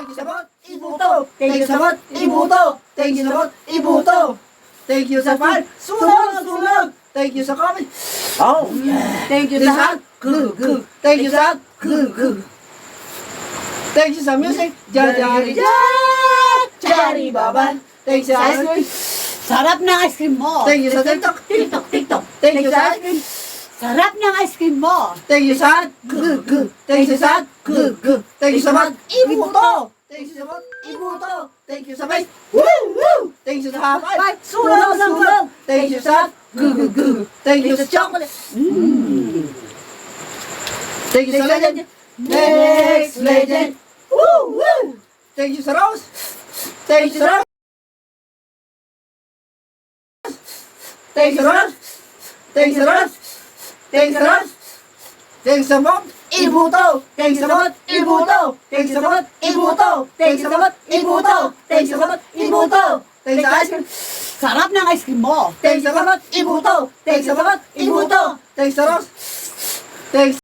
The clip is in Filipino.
Thank you sa bot, ibuto. Thank you sa bot, ibuto. Thank you sa bot, ibuto. Thank you sa fan. Sunog. Thank you sa comment. Oh, yeah. Thank you sa hug. Good. Thank you sa hug. Good. Thank you sa music. Jari baban. Thank you sa ice cream. Sarap ng ice cream mo. Thank you sa TikTok. Thank you sa ice cream. Sarap ng ice cream mo. Thank you sa good. Thank you sa good. Thank you sa mag ibuto. Thank you sa mag ibuto. Thank you sa base. Woo! Thank you sa high. Sunog. Thank you sa good. Thank you sa chocolate. Thank you sa legend. Next legend. Woo! Thank you sa rose. Thank you sa rose. Thank you sa rose. Thank you sa rose. Thank you sa rose. Thank you sa bot. Ibuto. Thank you sa bot. Ibuto. Thank you sa bot. Ibuto. Thank you sa bot. Ibuto. Thank you sa bot. Ibuto. Thank you sa ice cream. Sarap ng ice cream mo. Thank you sa bot. Ibuto. Thank you sa bot. Ibuto. Thank you sa rose. Thanks.